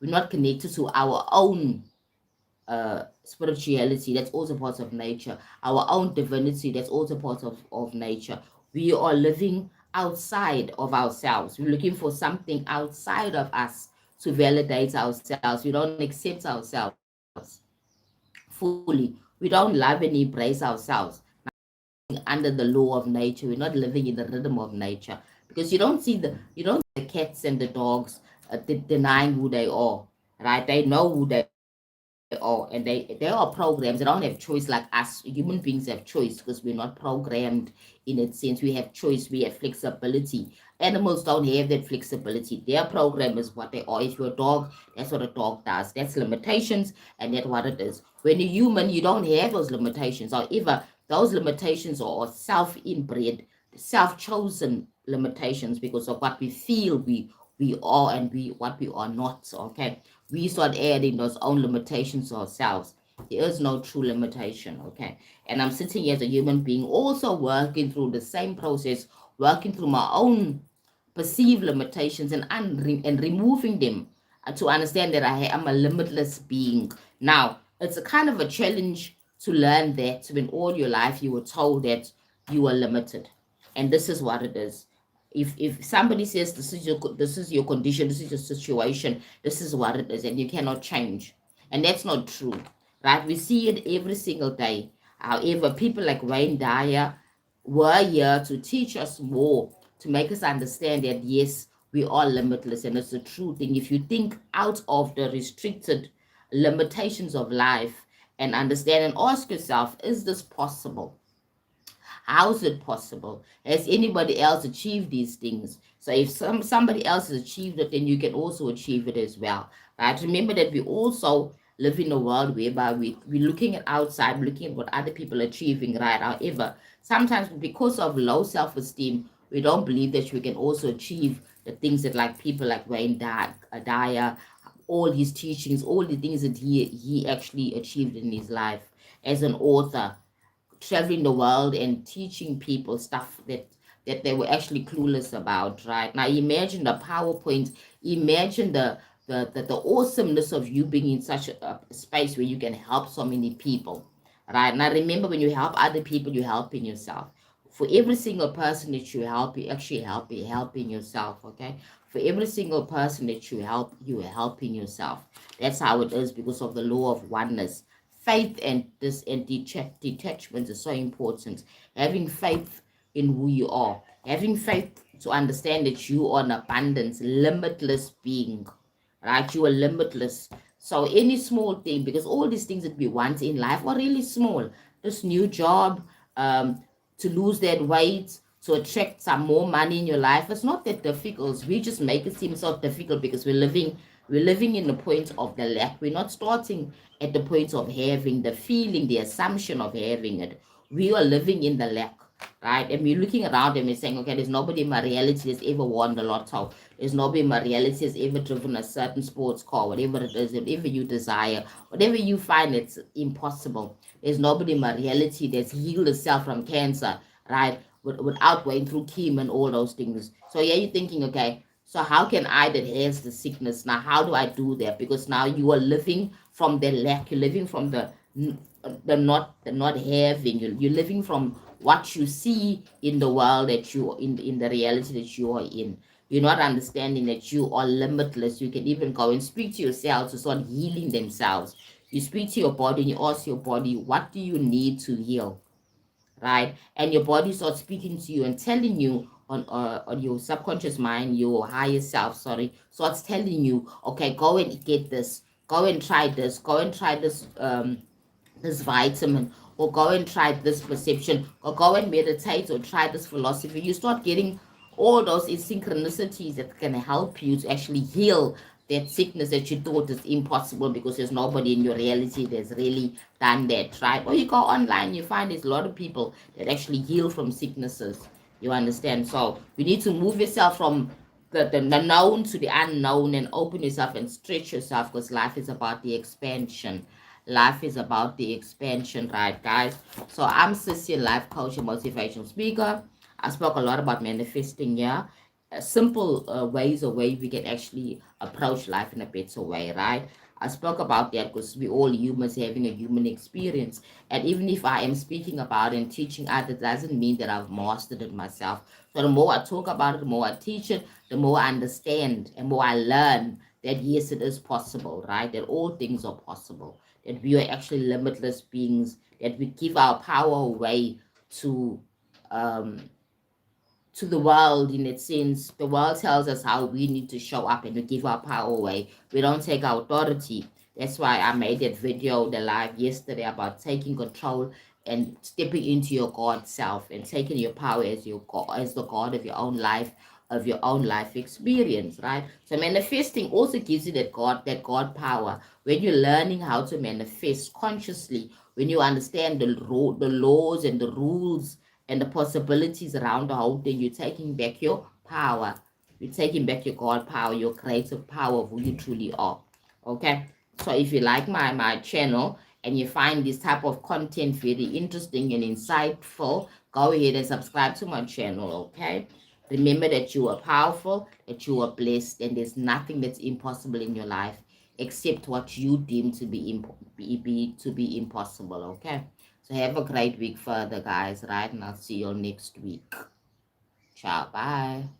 We're not connected to our own spirituality, that's also part of nature, our own divinity, that's also part of nature. We are living outside of ourselves. We're looking for something outside of us to validate ourselves. We don't accept ourselves fully. We don't love and embrace ourselves under the law of nature. We're not living in the rhythm of nature, because you don't see the cats and the dogs denying who they are, right? They know who they are, and they are programs. They don't have choice like us. Human beings have choice because we're not programmed in its sense. We have choice, we have flexibility. Animals don't have that flexibility. Their program is what they are. If you're a dog, that's what a dog does. That's limitations, and that's what it is. When you're human, you don't have those limitations. However, those limitations are self-inbred, self-chosen limitations because of what we feel we are, and we what we are not. Okay, we start adding those own limitations to ourselves. There is no true limitation. Okay, and I'm sitting here as a human being, also working through the same process, working through my own perceived limitations, and removing them, to understand that I am a limitless being. Now, it's a kind of a challenge to learn that when all your life you were told that you are limited. And this is what it is. If somebody says this is your condition, this is your situation, this is what it is, and you cannot change. And that's not true. Right? We see it every single day. However, people like Wayne Dyer were here to teach us more, to make us understand that yes, we are limitless, and it's a true thing. If you think out of the restricted limitations of life and understand and ask yourself, is this possible? How is it possible? Has anybody else achieved these things? So if somebody else has achieved it, then you can also achieve it as well. Right? Remember that we also live in a world whereby we're looking at outside, looking at what other people are achieving, right? However, sometimes because of low self-esteem, we don't believe that we can also achieve the things that like people like Wayne Dyer, all his teachings, all the things that he actually achieved in his life as an author, traveling the world and teaching people stuff that they were actually clueless about. Right now, imagine the PowerPoint, imagine the awesomeness of you being in such a space where you can help so many people. Right now, remember, when you help other people, you're helping yourself. For every single person that you help, you actually helping yourself. Okay, for every single person that you help, you are helping yourself. That's how it is, because of the law of oneness. Faith and this and detachment is so important. Having faith in who you are, having faith to understand that you are an abundance, limitless being, right? You are limitless. So any small thing, because all these things that we want in life are really small. This new job, to lose that weight, to attract some more money in your life, it's not that difficult. We just make it seem so difficult because we're living in the point of the lack. We're not starting at the point of having the feeling, the assumption of having it. We are living in the lack, right? And we're looking around and we're saying, okay, there's nobody in my reality that's ever won the lotto. There's nobody in my reality that's ever driven a certain sports car, whatever it is, whatever you desire, whatever you find it's impossible. There's nobody in my reality that's healed itself from cancer, right? Without going through chemo and all those things. So yeah, you're thinking, okay, so how can I that has the sickness now? How do I do that? Because now you are living from the lack. You're living from the not having. You're living from what you see in the world, that you in the reality that you are in. You're not understanding that you are limitless. You can even go and speak to yourself to start healing themselves. You speak to your body and you ask your body, what do you need to heal? Right? And your body starts speaking to you and telling you on your subconscious mind, your higher self, sorry, starts telling you, okay, go and get this, go and try this, go and try this vitamin, or go and try this perception, or go and meditate, or try this philosophy. You start getting all those synchronicities that can help you to actually heal that sickness that you thought is impossible, because there's nobody in your reality that's really done that, right? Or you go online, you find there's a lot of people that actually heal from sicknesses. You understand? So you need to move yourself from the known to the unknown, and open yourself and stretch yourself, because life is about the expansion. Life is about the expansion, right, guys? So I'm Sissy, life coach and motivational speaker. I spoke a lot about manifesting here. simple ways or way we can actually approach life in a better way, right? I spoke about that because we all humans having a human experience. And even if I am speaking about and teaching others, doesn't mean that I've mastered it myself. So the more I talk about it, the more I teach it, the more I understand and more I learn that yes, it is possible, right? That all things are possible, that we are actually limitless beings, that we give our power away to um, the world. In its sense, the world tells us how we need to show up and to give our power away. We don't take our authority. That's why I made that video, the live yesterday, about taking control and stepping into your God self and taking your power as your God, as the God of your own life experience, right? So manifesting also gives you that God power. When you're learning how to manifest consciously, when you understand the laws and the rules and the possibilities around the whole thing, you're taking back your power. You're taking back your God power, your creative power of who you truly are. Okay. So if you like my channel and you find this type of content very interesting and insightful, go ahead and subscribe to my channel. Okay. Remember that you are powerful, that you are blessed, and there's nothing that's impossible in your life except what you deem to be impossible. Okay. So have a great week further, guys, right? And I'll see you next week. Ciao. Bye.